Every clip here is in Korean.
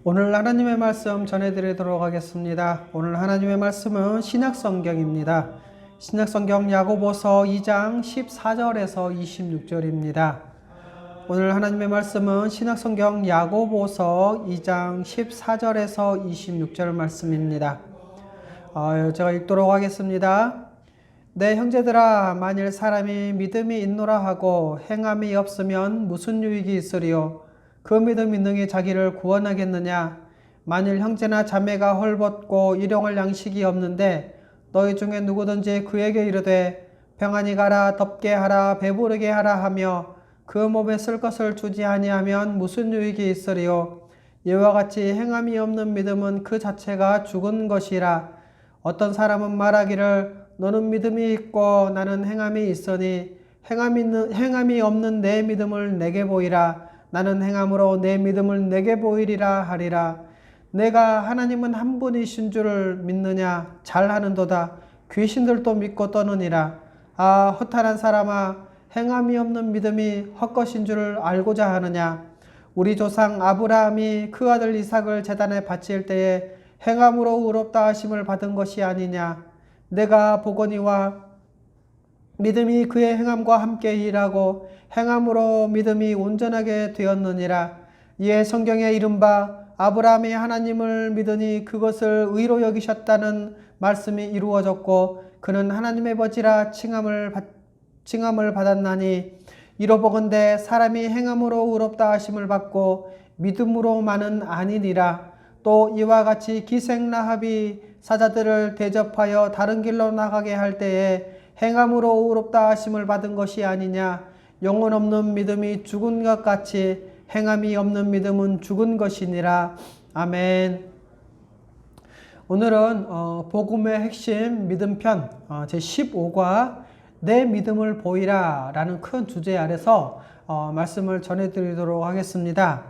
오늘 하나님의 말씀 전해드리도록 하겠습니다. 오늘 하나님의 말씀은 신약성경입니다. 신약성경 야고보서 2장 14절에서 26절입니다. 오늘 하나님의 말씀은 신약성경 야고보서 2장 14절에서 26절 말씀입니다. 제가 읽도록 하겠습니다. 내 형제들아, 만일 사람이 믿음이 있노라 하고 행함이 없으면 무슨 유익이 있으리요? 그 믿음이 능히 자기를 구원하겠느냐? 만일 형제나 자매가 헐벗고 일용할 양식이 없는데 너희 중에 누구든지 그에게 이르되 평안히 가라, 덥게 하라, 배부르게 하라 하며 그 몸에 쓸 것을 주지 아니하면 무슨 유익이 있으리요? 이와 같이 행함이 없는 믿음은 그 자체가 죽은 것이라. 어떤 사람은 말하기를 너는 믿음이 있고 나는 행함이 있으니 행함이 없는 내 믿음을 내게 보이라. 나는 행함으로 내 믿음을 내게 보이리라 하리라. 내가 하나님은 한 분이신 줄을 믿느냐? 잘하는도다. 귀신들도 믿고 떠느니라. 아, 허탄한 사람아, 행함이 없는 믿음이 헛것인 줄을 알고자 하느냐? 우리 조상 아브라함이 그 아들 이삭을 제단에 바칠 때에 행함으로 의롭다 하심을 받은 것이 아니냐? 내가 보거니와 믿음이 그의 행함과 함께 일하고 행함으로 믿음이 온전하게 되었느니라. 이에 성경에 이른바 아브라함이 하나님을 믿으니 그것을 의로 여기셨다는 말씀이 이루어졌고 그는 하나님의 버지라 칭함을 받았나니, 이로보건대 사람이 행함으로 의롭다 하심을 받고 믿음으로만은 아니니라. 또 이와 같이 기생 라합이 사자들을 대접하여 다른 길로 나가게 할 때에 행함으로 의롭다 하심을 받은 것이 아니냐? 영혼 없는 믿음이 죽은 것 같이 행함이 없는 믿음은 죽은 것이니라. 아멘. 오늘은 복음의 핵심 믿음편 제15과 내 믿음을 보이라 라는 큰 주제 아래서 말씀을 전해드리도록 하겠습니다.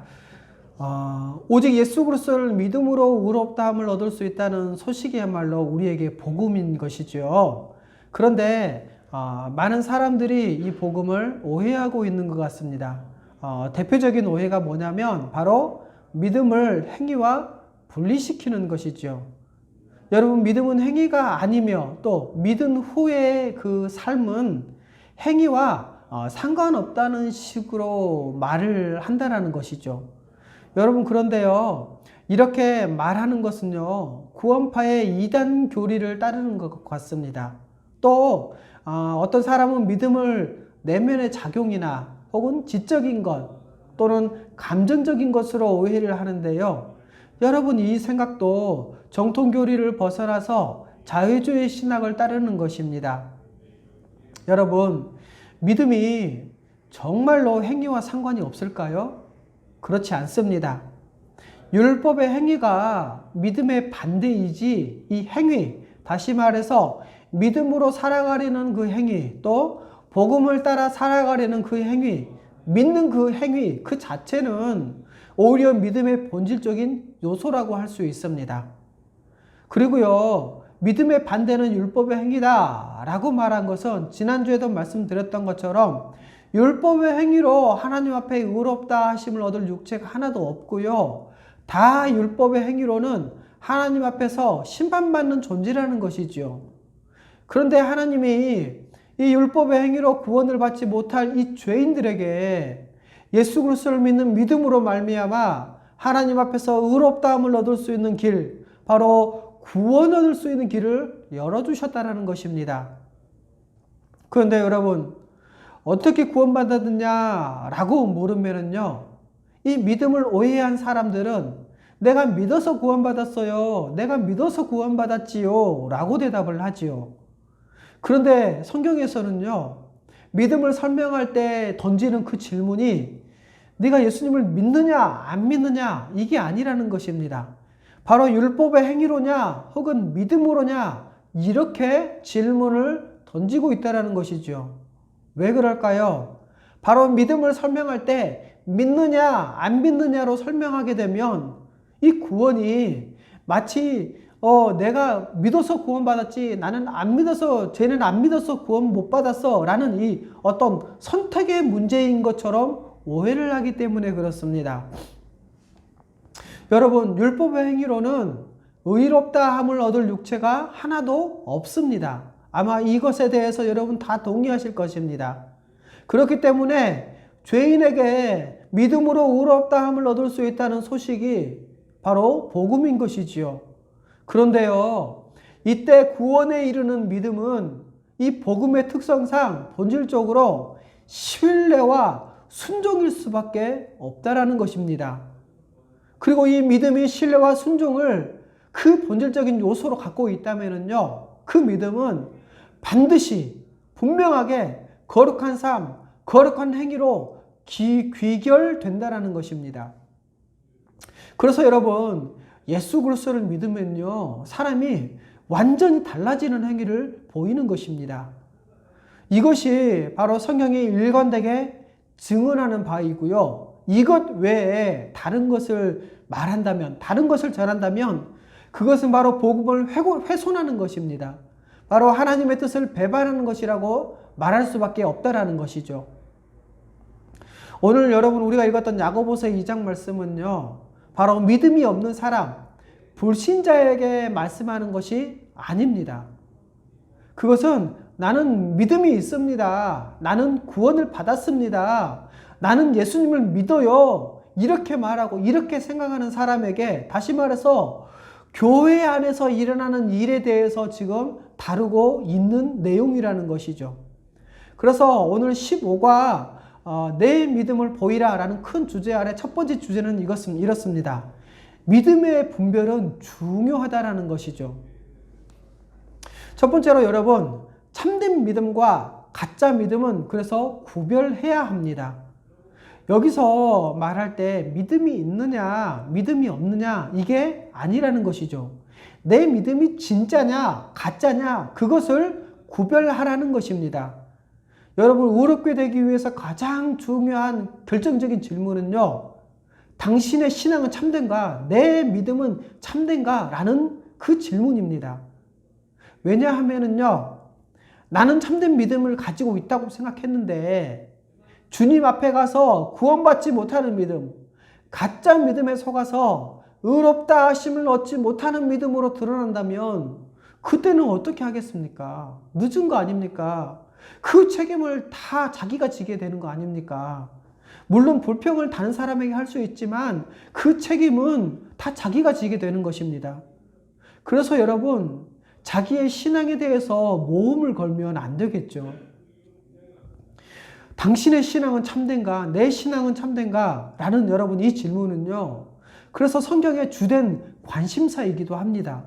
오직 예수 그리스도를 믿음으로 의롭다함을 얻을 수 있다는 소식이야말로 우리에게 복음인 것이죠. 그런데 많은 사람들이 이 복음을 오해하고 있는 것 같습니다. 대표적인 오해가 뭐냐면 바로 믿음을 행위와 분리시키는 것이죠. 여러분, 믿음은 행위가 아니며 또 믿은 후의 그 삶은 행위와 상관없다는 식으로 말을 한다는 것이죠. 여러분, 그런데요, 이렇게 말하는 것은요, 구원파의 이단 교리를 따르는 것 같습니다. 또 어떤 사람은 믿음을 내면의 작용이나 혹은 지적인 것 또는 감정적인 것으로 오해를 하는데요. 여러분, 이 생각도 정통교리를 벗어나서 자유주의 신학을 따르는 것입니다. 여러분, 믿음이 정말로 행위와 상관이 없을까요? 그렇지 않습니다. 율법의 행위가 믿음의 반대이지, 이 행위, 다시 말해서 믿음으로 살아가려는 그 행위, 또 복음을 따라 살아가려는 그 행위, 믿는 그 행위 그 자체는 오히려 믿음의 본질적인 요소라고 할 수 있습니다. 그리고요, 믿음의 반대는 율법의 행위다 라고 말한 것은 지난주에도 말씀드렸던 것처럼 율법의 행위로 하나님 앞에 의롭다 하심을 얻을 육체가 하나도 없고요, 다 율법의 행위로는 하나님 앞에서 심판받는 존재라는 것이죠. 그런데 하나님이 이 율법의 행위로 구원을 받지 못할 이 죄인들에게 예수 그리스도를 믿는 믿음으로 말미암아 하나님 앞에서 의롭다함을 얻을 수 있는 길, 바로 구원을 얻을 수 있는 길을 열어주셨다는 것입니다. 그런데 여러분, 어떻게 구원받았느냐라고 물으면요, 이 믿음을 오해한 사람들은 내가 믿어서 구원받았어요, 내가 믿어서 구원받았지요 라고 대답을 하지요. 그런데 성경에서는요, 믿음을 설명할 때 던지는 그 질문이 네가 예수님을 믿느냐 안 믿느냐 이게 아니라는 것입니다. 바로 율법의 행위로냐 혹은 믿음으로냐 이렇게 질문을 던지고 있다는 것이죠. 왜 그럴까요? 바로 믿음을 설명할 때 믿느냐 안 믿느냐로 설명하게 되면 이 구원이 마치 내가 믿어서 구원받았지 나는 안 믿어서, 쟤는 안 믿어서 구원 못 받았어 라는 이 어떤 선택의 문제인 것처럼 오해를 하기 때문에 그렇습니다. 여러분, 율법의 행위로는 의롭다함을 얻을 육체가 하나도 없습니다. 아마 이것에 대해서 여러분 다 동의하실 것입니다. 그렇기 때문에 죄인에게 믿음으로 의롭다함을 얻을 수 있다는 소식이 바로 복음인 것이지요. 그런데요, 이때 구원에 이르는 믿음은 이 복음의 특성상 본질적으로 신뢰와 순종일 수밖에 없다라는 것입니다. 그리고 이 믿음이 신뢰와 순종을 그 본질적인 요소로 갖고 있다면요, 그 믿음은 반드시 분명하게 거룩한 삶, 거룩한 행위로 귀결된다라는 것입니다. 그래서 여러분, 예수 그리스도를 믿으면요, 사람이 완전히 달라지는 행위를 보이는 것입니다. 이것이 바로 성경이 일관되게 증언하는 바이고요. 이것 외에 다른 것을 말한다면, 다른 것을 전한다면 그것은 바로 복음을 훼손하는 것입니다. 바로 하나님의 뜻을 배반하는 것이라고 말할 수밖에 없다라는 것이죠. 오늘 여러분 우리가 읽었던 야고보서 2장 말씀은요, 바로 믿음이 없는 사람, 불신자에게 말씀하는 것이 아닙니다. 그것은 나는 믿음이 있습니다. 나는 구원을 받았습니다. 나는 예수님을 믿어요. 이렇게 말하고 이렇게 생각하는 사람에게, 다시 말해서 교회 안에서 일어나는 일에 대해서 지금 다루고 있는 내용이라는 것이죠. 그래서 오늘 15과 내 믿음을 보이라 라는 큰 주제 아래 첫 번째 주제는 이렇습니다. 믿음의 분별은 중요하다라는 것이죠. 첫 번째로 여러분, 참된 믿음과 가짜 믿음은 그래서 구별해야 합니다. 여기서 말할 때 믿음이 있느냐, 믿음이 없느냐, 이게 아니라는 것이죠. 내 믿음이 진짜냐, 가짜냐, 그것을 구별하라는 것입니다. 여러분, 의롭게 되기 위해서 가장 중요한 결정적인 질문은요, 당신의 신앙은 참된가? 내 믿음은 참된가? 라는 그 질문입니다. 왜냐하면은요, 나는 참된 믿음을 가지고 있다고 생각했는데 주님 앞에 가서 구원받지 못하는 믿음, 가짜 믿음에 속아서 의롭다 하심을 얻지 못하는 믿음으로 드러난다면 그때는 어떻게 하겠습니까? 늦은 거 아닙니까? 그 책임을 다 자기가 지게 되는 거 아닙니까? 물론 불평을 다른 사람에게 할 수 있지만 그 책임은 다 자기가 지게 되는 것입니다. 그래서 여러분, 자기의 신앙에 대해서 모험을 걸면 안 되겠죠. 당신의 신앙은 참된가? 내 신앙은 참된가? 라는 여러분 이 질문은요, 그래서 성경의 주된 관심사이기도 합니다.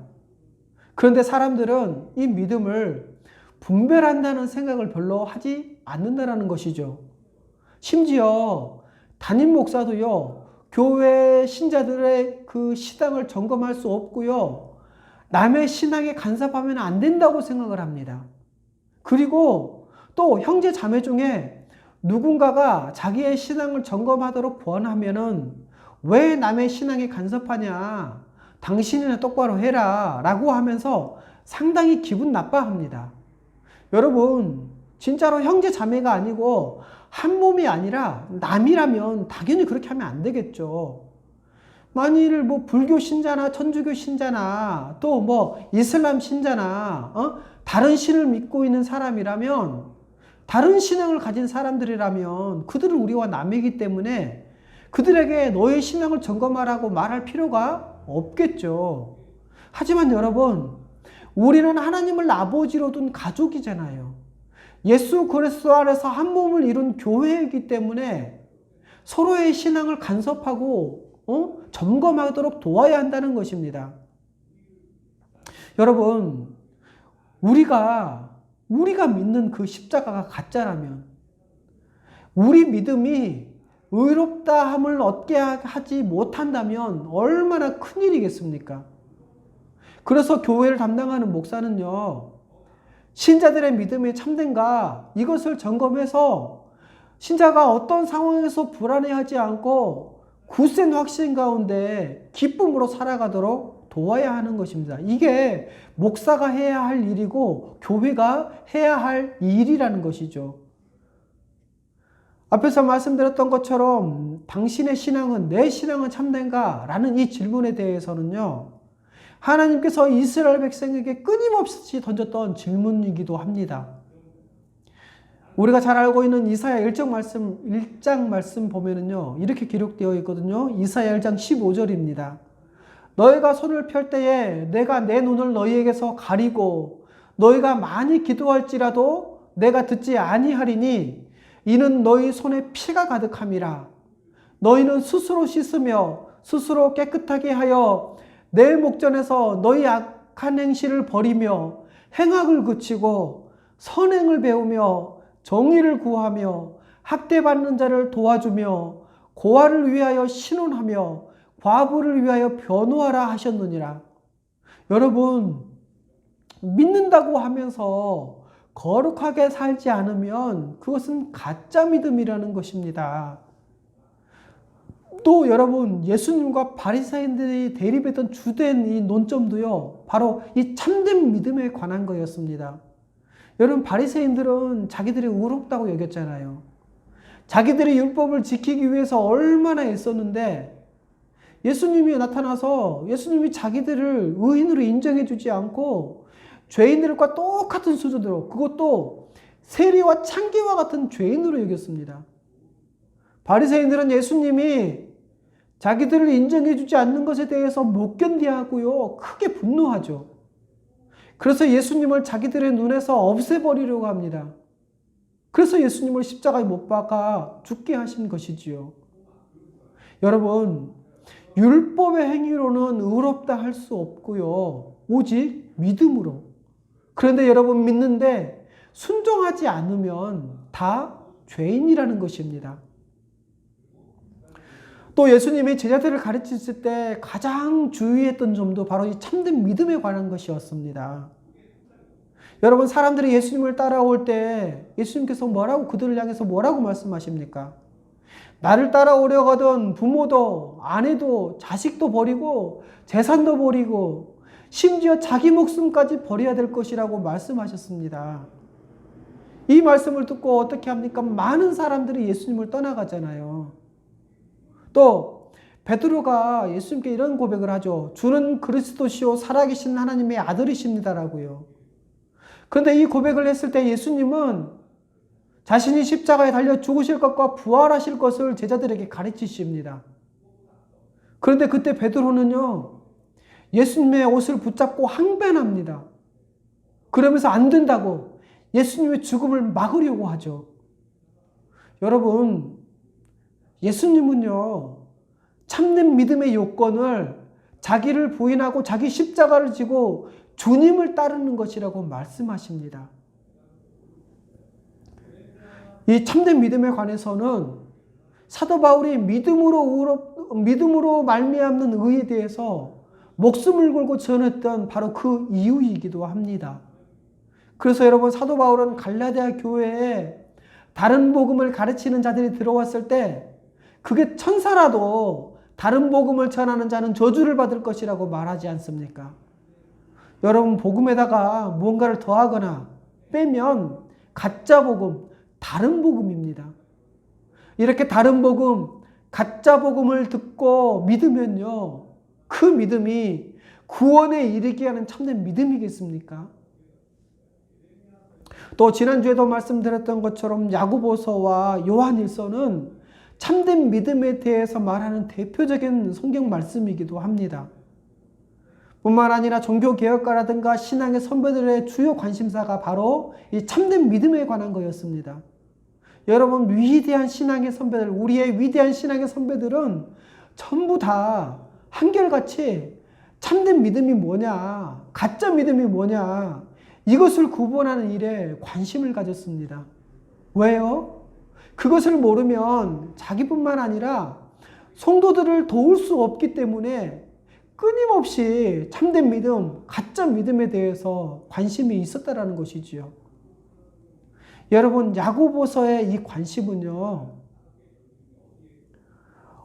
그런데 사람들은 이 믿음을 분별한다는 생각을 별로 하지 않는다는 것이죠. 심지어 담임 목사도요, 교회 신자들의 그 신앙을 점검할 수 없고요, 남의 신앙에 간섭하면 안 된다고 생각을 합니다. 그리고 또 형제 자매 중에 누군가가 자기의 신앙을 점검하도록 권하면은 왜 남의 신앙에 간섭하냐, 당신이나 똑바로 해라 라고 하면서 상당히 기분 나빠합니다. 여러분, 진짜로 형제 자매가 아니고 한 몸이 아니라 남이라면 당연히 그렇게 하면 안 되겠죠. 만일 뭐 불교 신자나 천주교 신자나 또 뭐 이슬람 신자나 다른 신을 믿고 있는 사람이라면, 다른 신앙을 가진 사람들이라면 그들은 우리와 남이기 때문에 그들에게 너의 신앙을 점검하라고 말할 필요가 없겠죠. 하지만 여러분, 우리는 하나님을 아버지로 둔 가족이잖아요. 예수 그리스도 안에서 한 몸을 이룬 교회이기 때문에 서로의 신앙을 간섭하고 점검하도록 도와야 한다는 것입니다. 여러분, 우리가 믿는 그 십자가가 가짜라면, 우리 믿음이 의롭다함을 얻게 하지 못한다면 얼마나 큰일이겠습니까? 그래서 교회를 담당하는 목사는요, 신자들의 믿음이 참된가 이것을 점검해서 신자가 어떤 상황에서 불안해하지 않고 굳센 확신 가운데 기쁨으로 살아가도록 도와야 하는 것입니다. 이게 목사가 해야 할 일이고 교회가 해야 할 일이라는 것이죠. 앞에서 말씀드렸던 것처럼 당신의 신앙은, 내 신앙은 참된가? 라는 이 질문에 대해서는요, 하나님께서 이스라엘 백성에게 끊임없이 던졌던 질문이기도 합니다. 우리가 잘 알고 있는 이사야 1장 말씀 보면은요, 이렇게 기록되어 있거든요. 이사야 1장 15절입니다. 너희가 손을 펼 때에 내가 내 눈을 너희에게서 가리고 너희가 많이 기도할지라도 내가 듣지 아니하리니 이는 너희 손에 피가 가득함이라. 너희는 스스로 씻으며 스스로 깨끗하게 하여 내 목전에서 너희 악한 행실을 버리며 행악을 그치고 선행을 배우며 정의를 구하며 학대받는 자를 도와주며 고아를 위하여 신원하며 과부를 위하여 변호하라 하셨느니라. 여러분, 믿는다고 하면서 거룩하게 살지 않으면 그것은 가짜 믿음이라는 것입니다. 또 여러분, 예수님과 바리새인들이 대립했던 주된 이 논점도요, 바로 이 참된 믿음에 관한 거였습니다. 여러분, 바리새인들은 자기들이 의롭다고 여겼잖아요. 자기들이 율법을 지키기 위해서 얼마나 애썼는데 예수님이 나타나서 예수님이 자기들을 의인으로 인정해 주지 않고 죄인들과 똑같은 수준으로, 그것도 세리와 창기와 같은 죄인으로 여겼습니다. 바리새인들은 예수님이 자기들을 인정해 주지 않는 것에 대해서 못 견디하고요, 크게 분노하죠. 그래서 예수님을 자기들의 눈에서 없애버리려고 합니다. 그래서 예수님을 십자가에 못 박아 죽게 하신 것이지요. 여러분, 율법의 행위로는 의롭다 할 수 없고요, 오직 믿음으로. 그런데 여러분, 믿는데 순종하지 않으면 다 죄인이라는 것입니다. 또 예수님이 제자들을 가르치실 때 가장 주의했던 점도 바로 이 참된 믿음에 관한 것이었습니다. 여러분, 사람들이 예수님을 따라올 때 예수님께서 그들을 향해서 뭐라고 말씀하십니까? 나를 따라오려거든 부모도 아내도 자식도 버리고 재산도 버리고 심지어 자기 목숨까지 버려야 될 것이라고 말씀하셨습니다. 이 말씀을 듣고 어떻게 합니까? 많은 사람들이 예수님을 떠나가잖아요. 또 베드로가 예수님께 이런 고백을 하죠. 주는 그리스도시요 살아계신 하나님의 아들이십니다라고요. 그런데 이 고백을 했을 때 예수님은 자신이 십자가에 달려 죽으실 것과 부활하실 것을 제자들에게 가르치십니다. 그런데 그때 베드로는요, 예수님의 옷을 붙잡고 항변합니다. 그러면서 안 된다고 예수님의 죽음을 막으려고 하죠. 여러분, 예수님은요, 참된 믿음의 요건을 자기를 부인하고 자기 십자가를 지고 주님을 따르는 것이라고 말씀하십니다. 이 참된 믿음에 관해서는 사도 바울이 믿음으로 말미암는 의에 대해서 목숨을 걸고 전했던 바로 그 이유이기도 합니다. 그래서 여러분, 사도 바울은 갈라디아 교회에 다른 복음을 가르치는 자들이 들어왔을 때 그게 천사라도 다른 복음을 전하는 자는 저주를 받을 것이라고 말하지 않습니까? 여러분, 복음에다가 무언가를 더하거나 빼면 가짜 복음, 다른 복음입니다. 이렇게 다른 복음, 가짜 복음을 듣고 믿으면요, 그 믿음이 구원에 이르게 하는 참된 믿음이겠습니까? 또 지난주에도 말씀드렸던 것처럼 야고보서와 요한일서는 참된 믿음에 대해서 말하는 대표적인 성경 말씀이기도 합니다. 뿐만 아니라 종교개혁가라든가 신앙의 선배들의 주요 관심사가 바로 이 참된 믿음에 관한 거였습니다. 여러분, 위대한 신앙의 선배들, 우리의 위대한 신앙의 선배들은 전부 다 한결같이 참된 믿음이 뭐냐, 가짜 믿음이 뭐냐, 이것을 구분하는 일에 관심을 가졌습니다. 왜요? 그것을 모르면 자기뿐만 아니라 성도들을 도울 수 없기 때문에 끊임없이 참된 믿음, 가짜 믿음에 대해서 관심이 있었다라는 것이지요. 여러분, 야고보서의 이 관심은요,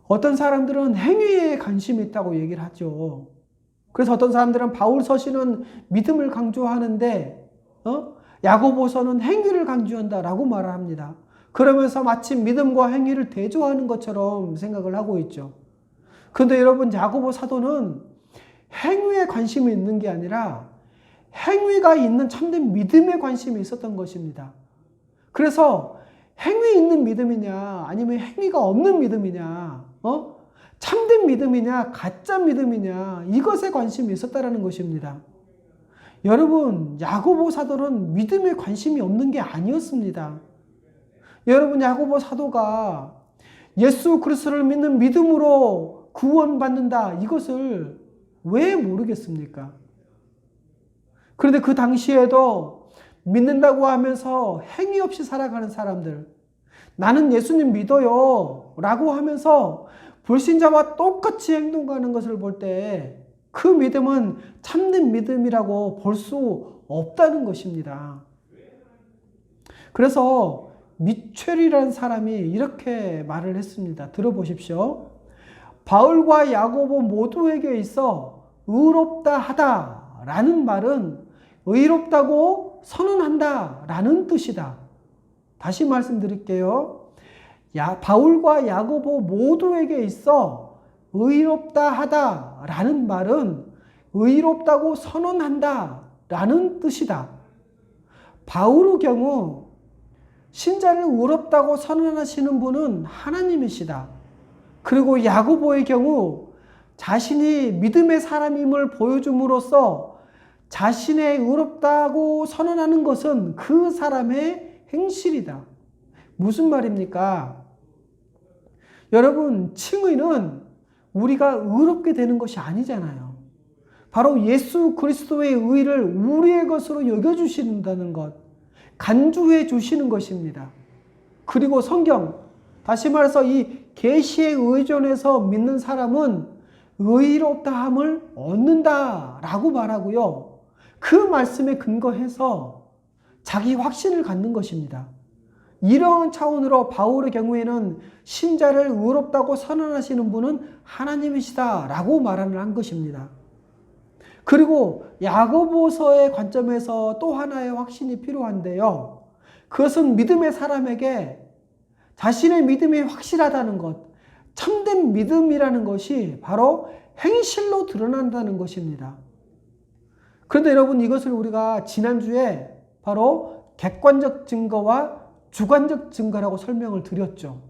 어떤 사람들은 행위에 관심이 있다고 얘기를 하죠. 그래서 어떤 사람들은 바울 서신은 믿음을 강조하는데 야고보서는 행위를 강조한다라고 말을 합니다. 그러면서 마치 믿음과 행위를 대조하는 것처럼 생각을 하고 있죠. 그런데 여러분, 야고보 사도는 행위에 관심이 있는 게 아니라 행위가 있는 참된 믿음에 관심이 있었던 것입니다. 그래서 행위 있는 믿음이냐 아니면 행위가 없는 믿음이냐, 참된 믿음이냐 가짜 믿음이냐, 이것에 관심이 있었다는 것입니다. 여러분, 야고보 사도는 믿음에 관심이 없는 게 아니었습니다. 여러분, 야고보 사도가 예수 그리스도를 믿는 믿음으로 구원받는다, 이것을 왜 모르겠습니까? 그런데 그 당시에도 믿는다고 하면서 행위 없이 살아가는 사람들, 나는 예수님 믿어요 라고 하면서 불신자와 똑같이 행동하는 것을 볼 때 그 믿음은 참된 믿음이라고 볼 수 없다는 것입니다. 그래서 미첼이라는 사람이 이렇게 말을 했습니다. 들어보십시오. 바울과 야고보 모두에게 있어 의롭다 하다 라는 말은 의롭다고 선언한다 라는 뜻이다. 다시 말씀드릴게요. 바울과 야고보 모두에게 있어 의롭다 하다 라는 말은 의롭다고 선언한다 라는 뜻이다. 바울의 경우 신자를 의롭다고 선언하시는 분은 하나님이시다. 그리고 야고보의 경우 자신이 믿음의 사람임을 보여줌으로써 자신의 의롭다고 선언하는 것은 그 사람의 행실이다. 무슨 말입니까? 여러분, 칭의는 우리가 의롭게 되는 것이 아니잖아요. 바로 예수 그리스도의 의를 우리의 것으로 여겨주신다는 것, 간주해 주시는 것입니다. 그리고 성경, 다시 말해서 이 계시에 의존해서 믿는 사람은 의롭다함을 얻는다라고 말하고요. 그 말씀에 근거해서 자기 확신을 갖는 것입니다. 이런 차원으로 바울의 경우에는 신자를 의롭다고 선언하시는 분은 하나님이시다라고 말을 한 것입니다. 그리고 야고보서의 관점에서 또 하나의 확신이 필요한데요. 그것은 믿음의 사람에게 자신의 믿음이 확실하다는 것, 참된 믿음이라는 것이 바로 행실로 드러난다는 것입니다. 그런데 여러분, 이것을 우리가 지난주에 바로 객관적 증거와 주관적 증거라고 설명을 드렸죠.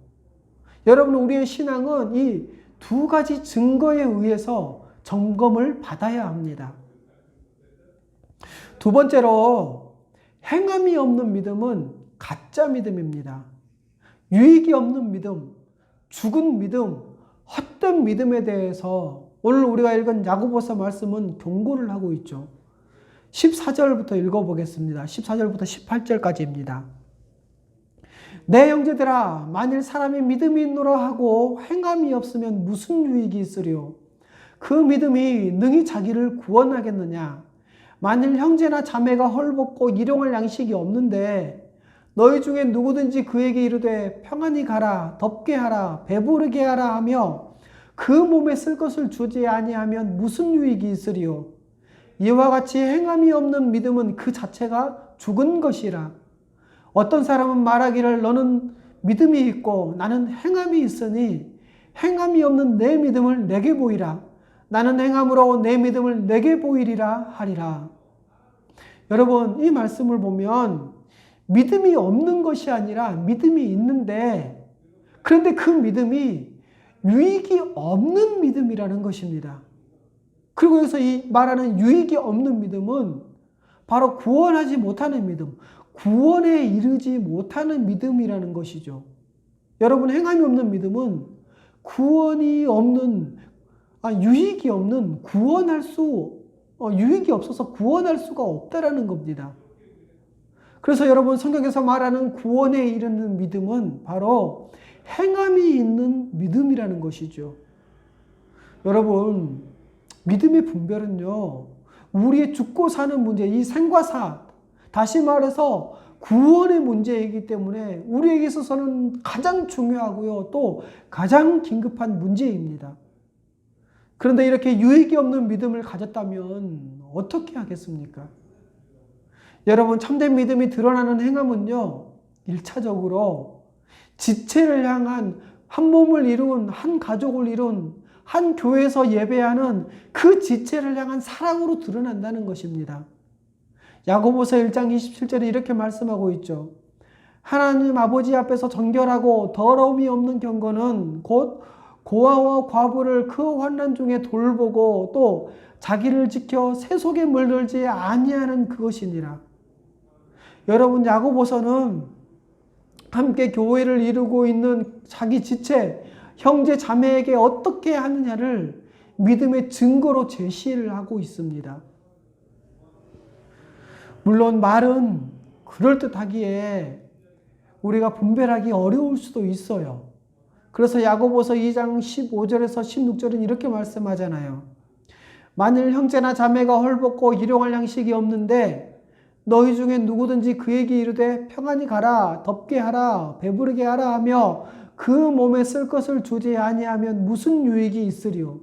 여러분, 우리의 신앙은 이 두 가지 증거에 의해서 점검을 받아야 합니다. 두 번째로, 행함이 없는 믿음은 가짜 믿음입니다. 유익이 없는 믿음, 죽은 믿음, 헛된 믿음에 대해서 오늘 우리가 읽은 야고보서 말씀은 경고를 하고 있죠. 14절부터 읽어보겠습니다. 14절부터 18절까지입니다. 내 형제들아, 만일 사람이 믿음이 있노라 하고 행함이 없으면 무슨 유익이 있으리요? 그 믿음이 능히 자기를 구원하겠느냐? 만일 형제나 자매가 헐벗고 일용할 양식이 없는데 너희 중에 누구든지 그에게 이르되 평안히 가라, 덥게 하라, 배부르게 하라 하며 그 몸에 쓸 것을 주지 아니하면 무슨 유익이 있으리요? 이와 같이 행함이 없는 믿음은 그 자체가 죽은 것이라. 어떤 사람은 말하기를 너는 믿음이 있고 나는 행함이 있으니 행함이 없는 내 믿음을 내게 보이라. 나는 행함으로 내 믿음을 내게 보이리라 하리라. 여러분, 이 말씀을 보면 믿음이 없는 것이 아니라 믿음이 있는데, 그런데 그 믿음이 유익이 없는 믿음이라는 것입니다. 그리고 여기서 이 말하는 유익이 없는 믿음은 바로 구원하지 못하는 믿음, 구원에 이르지 못하는 믿음이라는 것이죠. 여러분, 행함이 없는 믿음은 구원이 없는, 유익이 없는, 유익이 없어서 구원할 수가 없다라는 겁니다. 그래서 여러분, 성경에서 말하는 구원에 이르는 믿음은 바로 행함이 있는 믿음이라는 것이죠. 여러분, 믿음의 분별은요, 우리의 죽고 사는 문제, 이 생과 사, 다시 말해서 구원의 문제이기 때문에 우리에게 있어서는 가장 중요하고요, 또 가장 긴급한 문제입니다. 그런데 이렇게 유익이 없는 믿음을 가졌다면 어떻게 하겠습니까? 여러분, 참된 믿음이 드러나는 행함은요, 1차적으로 지체를 향한 한 몸을 이룬, 한 가족을 이룬, 한 교회에서 예배하는 그 지체를 향한 사랑으로 드러난다는 것입니다. 야고보서 1장 27절에 이렇게 말씀하고 있죠. 하나님 아버지 앞에서 정결하고 더러움이 없는 경건은 곧 고아와 과부를 그 환난 중에 돌보고 또 자기를 지켜 새 속에 물들지 아니하는 그것이니라. 여러분, 야고보서는 함께 교회를 이루고 있는 자기 지체, 형제 자매에게 어떻게 하느냐를 믿음의 증거로 제시를 하고 있습니다. 물론 말은 그럴듯하기에 우리가 분별하기 어려울 수도 있어요. 그래서 야고보서 2장 15절에서 16절은 이렇게 말씀하잖아요. 만일 형제나 자매가 헐벗고 일용할 양식이 없는데 너희 중에 누구든지 그에게 이르되 평안히 가라, 덥게 하라, 배부르게 하라 하며 그 몸에 쓸 것을 주지 아니하면 무슨 유익이 있으리요?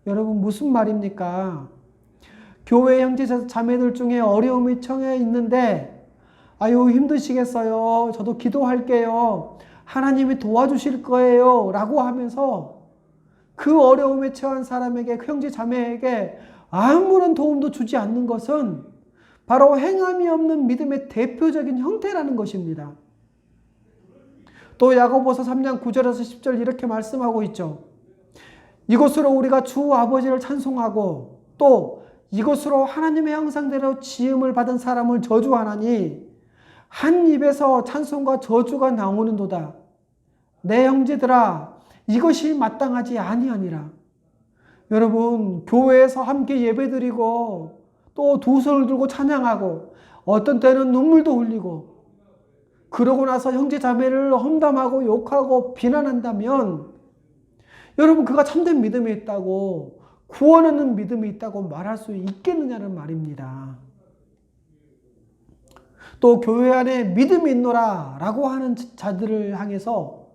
여러분, 무슨 말입니까? 교회 형제 자매들 중에 어려움이 처해 있는데 아유 힘드시겠어요. 저도 기도할게요. 하나님이 도와주실 거예요. 라고 하면서 그 어려움에 처한 사람에게, 그 형제 자매에게 아무런 도움도 주지 않는 것은 바로 행함이 없는 믿음의 대표적인 형태라는 것입니다. 또 야고보서 3장 9절에서 10절 이렇게 말씀하고 있죠. 이것으로 우리가 주 아버지를 찬송하고 또 이것으로 하나님의 형상대로 지음을 받은 사람을 저주하나니 한 입에서 찬송과 저주가 나오는도다. 내 형제들아, 이것이 마땅하지 아니하니라. 여러분, 교회에서 함께 예배드리고 또 두 손을 들고 찬양하고 어떤 때는 눈물도 흘리고 그러고 나서 형제 자매를 험담하고 욕하고 비난한다면 여러분, 그가 참된 믿음이 있다고, 구원하는 믿음이 있다고 말할 수 있겠느냐는 말입니다. 또 교회 안에 믿음이 있노라 라고 하는 자들을 향해서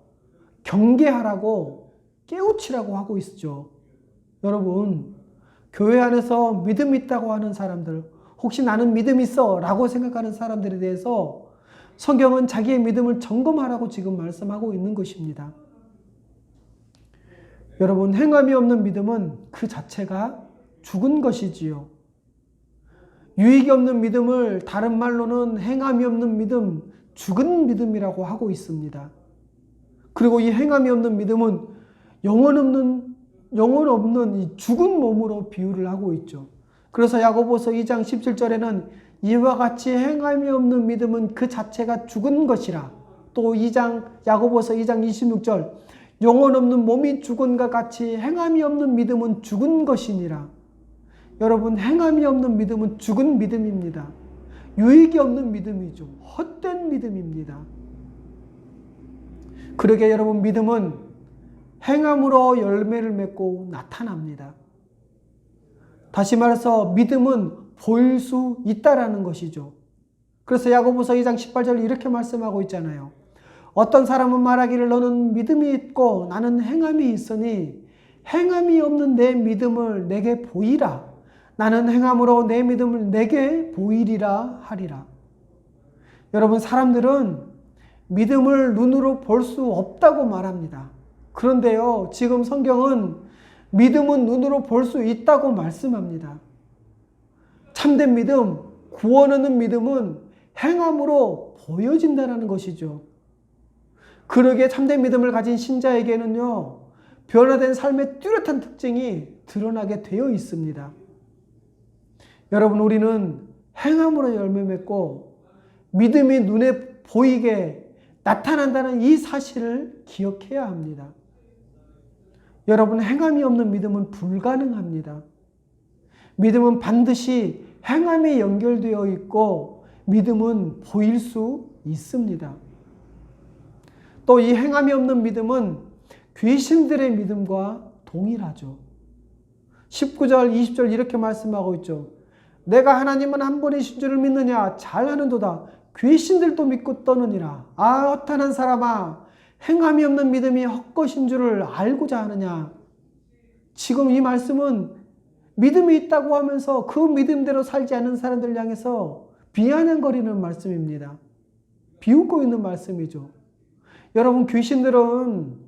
경계하라고, 깨우치라고 하고 있죠. 여러분, 교회 안에서 믿음이 있다고 하는 사람들, 혹시 나는 믿음 있어 라고 생각하는 사람들에 대해서 성경은 자기의 믿음을 점검하라고 지금 말씀하고 있는 것입니다. 여러분, 행함이 없는 믿음은 그 자체가 죽은 것이지요. 유익이 없는 믿음을 다른 말로는 행함이 없는 믿음, 죽은 믿음이라고 하고 있습니다. 그리고 이 행함이 없는 믿음은 영혼 없는 이 죽은 몸으로 비유를 하고 있죠. 그래서 야고보서 2장 17절에는 이와 같이 행함이 없는 믿음은 그 자체가 죽은 것이라. 또 야고보서 2장 26절 영혼 없는 몸이 죽은과 같이 행함이 없는 믿음은 죽은 것이니라. 여러분, 행함이 없는 믿음은 죽은 믿음입니다. 유익이 없는 믿음이죠. 헛된 믿음입니다. 그러게 여러분, 믿음은 행함으로 열매를 맺고 나타납니다. 다시 말해서 믿음은 보일 수 있다라는 것이죠. 그래서 야고보서 2장 18절 이렇게 말씀하고 있잖아요. 어떤 사람은 말하기를 너는 믿음이 있고 나는 행함이 있으니 행함이 없는 내 믿음을 내게 보이라. 나는 행함으로 내 믿음을 내게 보이리라 하리라. 여러분, 사람들은 믿음을 눈으로 볼 수 없다고 말합니다. 그런데요, 지금 성경은 믿음은 눈으로 볼 수 있다고 말씀합니다. 참된 믿음, 구원 얻는 믿음은 행함으로 보여진다는 것이죠. 그러기에 참된 믿음을 가진 신자에게는요, 변화된 삶의 뚜렷한 특징이 드러나게 되어 있습니다. 여러분, 우리는 행함으로 열매 맺고 믿음이 눈에 보이게 나타난다는 이 사실을 기억해야 합니다. 여러분, 행함이 없는 믿음은 불가능합니다. 믿음은 반드시 행함에 연결되어 있고 믿음은 보일 수 있습니다. 또 이 행함이 없는 믿음은 귀신들의 믿음과 동일하죠. 19절, 20절 이렇게 말씀하고 있죠. 내가 하나님은 한 분이신 줄을 믿느냐? 잘하는도다. 귀신들도 믿고 떠느니라. 아, 허탄한 사람아, 행함이 없는 믿음이 헛것인 줄을 알고자 하느냐? 지금 이 말씀은 믿음이 있다고 하면서 그 믿음대로 살지 않는 사람들 향해서 비아냥거리는 말씀입니다. 비웃고 있는 말씀이죠. 여러분, 귀신들은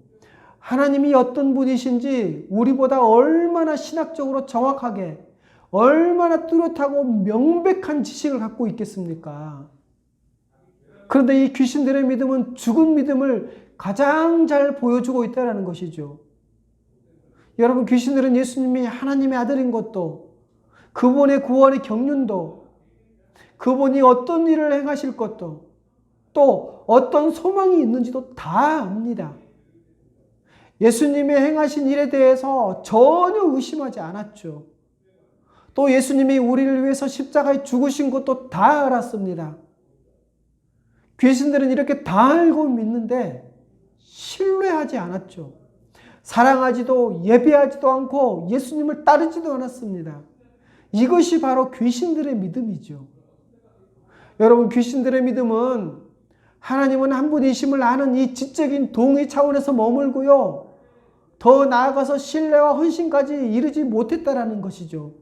하나님이 어떤 분이신지 우리보다 얼마나 신학적으로 정확하게, 얼마나 뚜렷하고 명백한 지식을 갖고 있겠습니까? 그런데 이 귀신들의 믿음은 죽은 믿음을 가장 잘 보여주고 있다는 것이죠. 여러분, 귀신들은 예수님이 하나님의 아들인 것도, 그분의 구원의 경륜도, 그분이 어떤 일을 행하실 것도, 또 어떤 소망이 있는지도 다 압니다. 예수님이 행하신 일에 대해서 전혀 의심하지 않았죠. 또 예수님이 우리를 위해서 십자가에 죽으신 것도 다 알았습니다. 귀신들은 이렇게 다 알고 믿는데 신뢰하지 않았죠. 사랑하지도 예배하지도 않고 예수님을 따르지도 않았습니다. 이것이 바로 귀신들의 믿음이죠. 여러분, 귀신들의 믿음은 하나님은 한 분이심을 아는 이 지적인 동의 차원에서 머물고요. 더 나아가서 신뢰와 헌신까지 이르지 못했다라는 것이죠.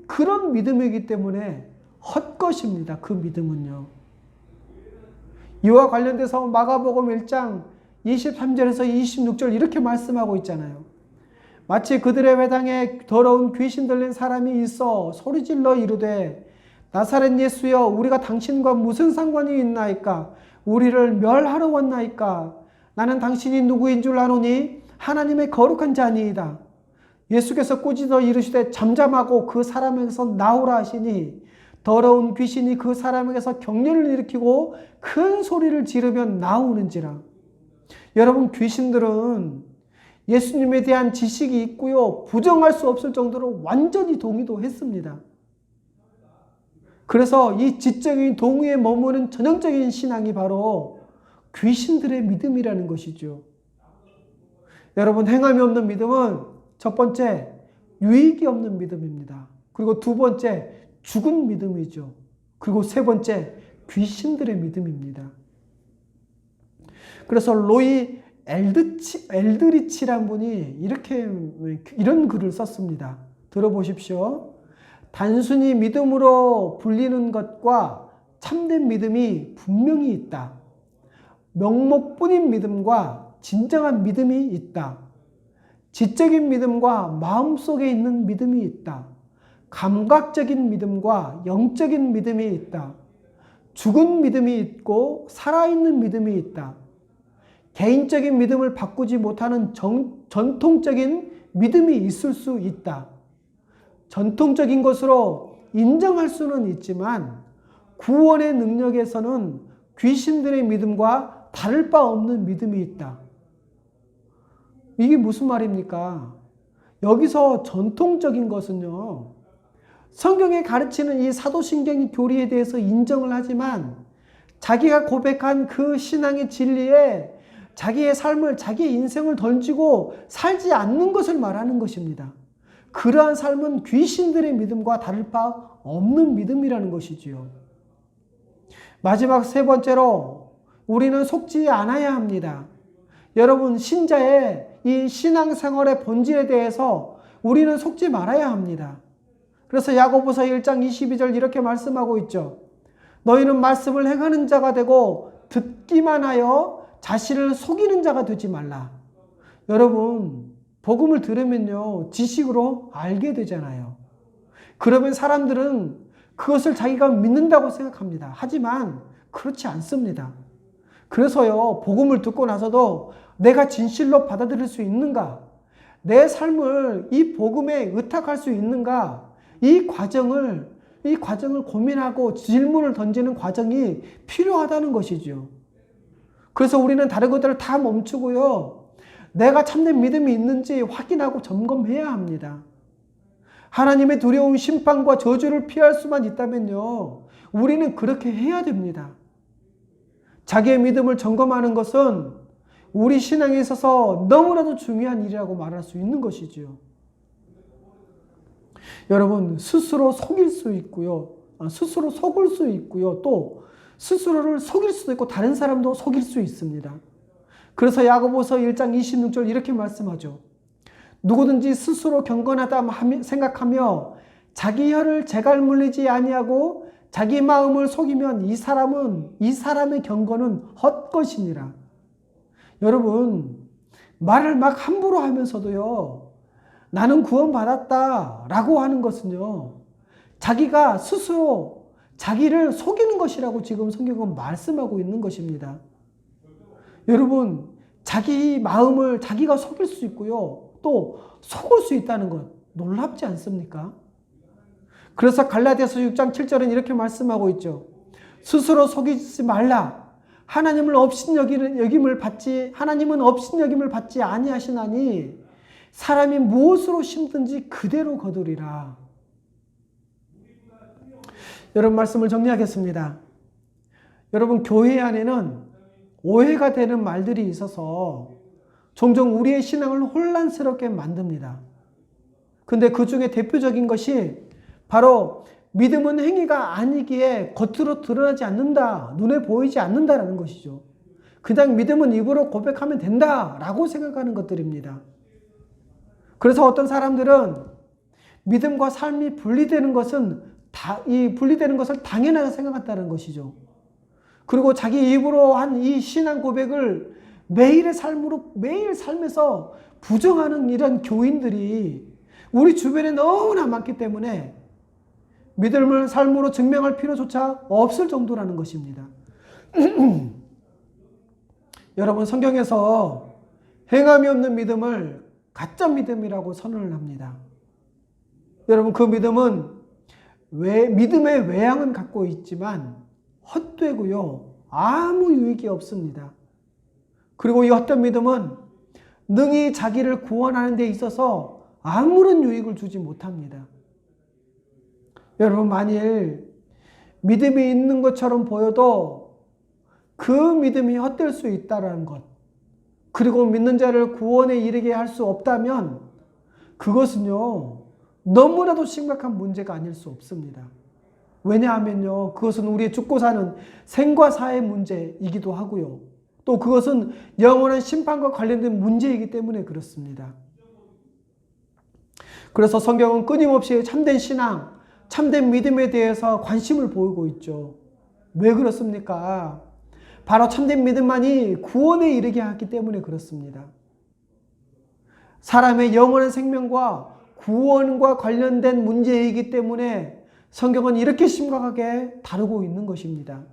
그런 믿음이기 때문에 헛것입니다. 그 믿음은요. 이와 관련돼서 마가복음 1장 23절에서 26절 이렇게 말씀하고 있잖아요. 마치 그들의 회당에 더러운 귀신 들린 사람이 있어 소리질러 이르되 나사렛 예수여, 우리가 당신과 무슨 상관이 있나이까? 우리를 멸하러 왔나이까? 나는 당신이 누구인 줄 아노니 하나님의 거룩한 자니이다. 예수께서 꾸짖어 이르시되 잠잠하고 그 사람에게서 나오라 하시니 더러운 귀신이 그 사람에게서 격렬을 일으키고 큰 소리를 지르면 나오는지라. 여러분, 귀신들은 예수님에 대한 지식이 있고요. 부정할 수 없을 정도로 완전히 동의도 했습니다. 그래서 이 지적인 동의에 머무는 전형적인 신앙이 바로 귀신들의 믿음이라는 것이죠. 여러분, 행함이 없는 믿음은 첫 번째, 유익이 없는 믿음입니다. 그리고 두 번째, 죽은 믿음이죠. 그리고 세 번째, 귀신들의 믿음입니다. 그래서 로이 엘드리치란 분이 이런 글을 썼습니다. 들어보십시오. 단순히 믿음으로 불리는 것과 참된 믿음이 분명히 있다. 명목뿐인 믿음과 진정한 믿음이 있다. 지적인 믿음과 마음속에 있는 믿음이 있다. 감각적인 믿음과 영적인 믿음이 있다. 죽은 믿음이 있고 살아있는 믿음이 있다. 개인적인 믿음을 바꾸지 못하는 전통적인 믿음이 있을 수 있다. 전통적인 것으로 인정할 수는 있지만 구원의 능력에서는 귀신들의 믿음과 다를 바 없는 믿음이 있다. 이게 무슨 말입니까? 여기서 전통적인 것은요, 성경에 가르치는 이 사도신경 교리에 대해서 인정을 하지만 자기가 고백한 그 신앙의 진리에 자기의 삶을, 자기의 인생을 던지고 살지 않는 것을 말하는 것입니다. 그러한 삶은 귀신들의 믿음과 다를 바 없는 믿음이라는 것이지요. 마지막 세 번째로 우리는 속지 않아야 합니다. 여러분, 신자의 이 신앙생활의 본질에 대해서 우리는 속지 말아야 합니다. 그래서 야고보서 1장 22절 이렇게 말씀하고 있죠. 너희는 말씀을 행하는 자가 되고 듣기만 하여 자신을 속이는 자가 되지 말라. 여러분, 복음을 들으면요, 지식으로 알게 되잖아요. 그러면 사람들은 그것을 자기가 믿는다고 생각합니다. 하지만 그렇지 않습니다. 그래서요, 복음을 듣고 나서도 내가 진실로 받아들일 수 있는가? 내 삶을 이 복음에 의탁할 수 있는가? 이 과정을 고민하고 질문을 던지는 과정이 필요하다는 것이죠. 그래서 우리는 다른 것들을 다 멈추고요, 내가 참된 믿음이 있는지 확인하고 점검해야 합니다. 하나님의 두려운 심판과 저주를 피할 수만 있다면요, 우리는 그렇게 해야 됩니다. 자기의 믿음을 점검하는 것은 우리 신앙에 있어서 너무나도 중요한 일이라고 말할 수 있는 것이지요. 여러분, 스스로 속일 수 있고요, 스스로 속을 수 있고요, 또 스스로를 속일 수도 있고 다른 사람도 속일 수 있습니다. 그래서 야고보서 1장 26절 이렇게 말씀하죠. 누구든지 스스로 경건하다 생각하며 자기 혀를 재갈 물리지 아니하고 자기 마음을 속이면 이 사람의 경건은 헛것이니라. 여러분, 말을 막 함부로 하면서도요, 나는 구원받았다 라고 하는 것은요, 자기가 스스로 자기를 속이는 것이라고 지금 성경은 말씀하고 있는 것입니다. 여러분, 자기 마음을 자기가 속일 수 있고요, 또 속을 수 있다는 것 놀랍지 않습니까? 그래서 갈라디아서 6장 7절은 이렇게 말씀하고 있죠. 스스로 속이지 말라. 하나님은 업신여김을 받지 아니하시나니 사람이 무엇으로 심든지 그대로 거두리라. 여러분, 말씀을 정리하겠습니다. 여러분, 교회 안에는 오해가 되는 말들이 있어서 종종 우리의 신앙을 혼란스럽게 만듭니다. 근데 그 중에 대표적인 것이 바로 믿음은 행위가 아니기에 겉으로 드러나지 않는다, 눈에 보이지 않는다라는 것이죠. 그냥 믿음은 입으로 고백하면 된다라고 생각하는 것들입니다. 그래서 어떤 사람들은 믿음과 삶이 분리되는 것을 당연하게 생각한다는 것이죠. 그리고 자기 입으로 한 이 신앙 고백을 매일 삶에서 부정하는 이런 교인들이 우리 주변에 너무나 많기 때문에 믿음을 삶으로 증명할 필요조차 없을 정도라는 것입니다. 여러분, 성경에서 행함이 없는 믿음을 가짜 믿음이라고 선언을 합니다. 여러분, 그 믿음은 믿음의 외양은 갖고 있지만 헛되고요, 아무 유익이 없습니다. 그리고 이 헛된 믿음은 능히 자기를 구원하는 데 있어서 아무런 유익을 주지 못합니다. 여러분, 만일 믿음이 있는 것처럼 보여도 그 믿음이 헛될 수 있다는 것, 그리고 믿는 자를 구원에 이르게 할 수 없다면 그것은요, 너무나도 심각한 문제가 아닐 수 없습니다. 왜냐하면요, 그것은 우리의 죽고 사는 생과 사의 문제이기도 하고요, 또 그것은 영원한 심판과 관련된 문제이기 때문에 그렇습니다. 그래서 성경은 끊임없이 참된 신앙, 참된 믿음에 대해서 관심을 보이고 있죠. 왜 그렇습니까? 바로 참된 믿음만이 구원에 이르게 하기 때문에 그렇습니다. 사람의 영원한 생명과 구원과 관련된 문제이기 때문에 성경은 이렇게 심각하게 다루고 있는 것입니다.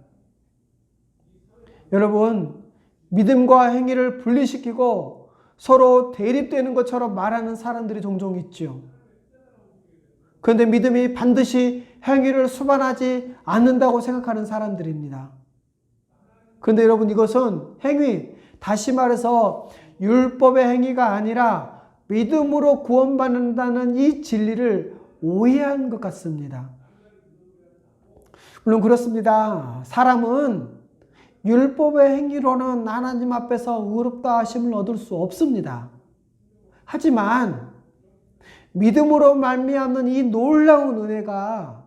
여러분, 믿음과 행위를 분리시키고 서로 대립되는 것처럼 말하는 사람들이 종종 있죠. 그런데 믿음이 반드시 행위를 수반하지 않는다고 생각하는 사람들입니다. 그런데 여러분, 이것은 다시 말해서 율법의 행위가 아니라 믿음으로 구원받는다는 이 진리를 오해한 것 같습니다. 물론 그렇습니다. 사람은 율법의 행위로는 하나님 앞에서 의롭다 하심을 얻을 수 없습니다. 하지만 믿음으로 말미암는 이 놀라운 은혜가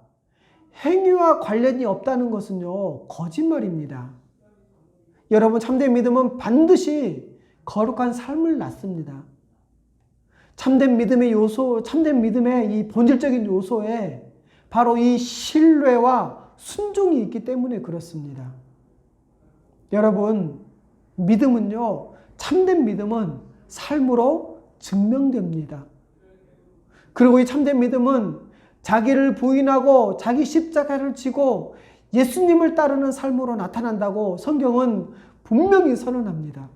행위와 관련이 없다는 것은요, 거짓말입니다. 여러분, 참된 믿음은 반드시 거룩한 삶을 낳습니다. 참된 믿음의 이 본질적인 요소에 바로 이 신뢰와 순종이 있기 때문에 그렇습니다. 여러분, 참된 믿음은 삶으로 증명됩니다. 그리고 이 참된 믿음은 자기를 부인하고 자기 십자가를 지고 예수님을 따르는 삶으로 나타난다고 성경은 분명히 선언합니다.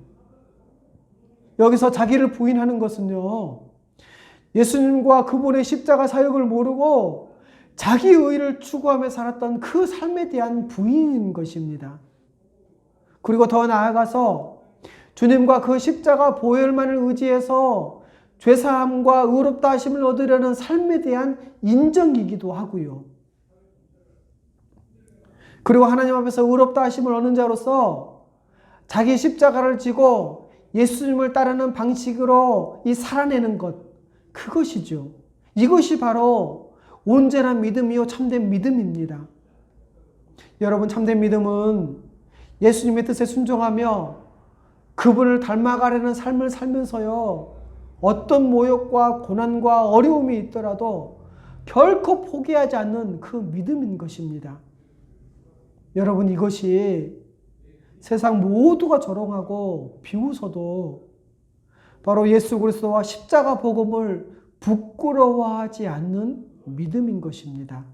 여기서 자기를 부인하는 것은요, 예수님과 그분의 십자가 사역을 모르고 자기 의를 추구하며 살았던 그 삶에 대한 부인인 것입니다. 그리고 더 나아가서 주님과 그 십자가 보혈만을 의지해서 죄사함과 의롭다 하심을 얻으려는 삶에 대한 인정이기도 하고요. 그리고 하나님 앞에서 의롭다 하심을 얻는 자로서 자기 십자가를 지고 예수님을 따르는 방식으로 살아내는 것, 그것이죠. 이것이 바로 온전한 믿음이요 참된 믿음입니다. 여러분, 참된 믿음은 예수님의 뜻에 순종하며 그분을 닮아가려는 삶을 살면서요, 어떤 모욕과 고난과 어려움이 있더라도 결코 포기하지 않는 그 믿음인 것입니다. 여러분, 이것이 세상 모두가 조롱하고 비웃어도 바로 예수 그리스도와 십자가 복음을 부끄러워하지 않는 믿음인 것입니다.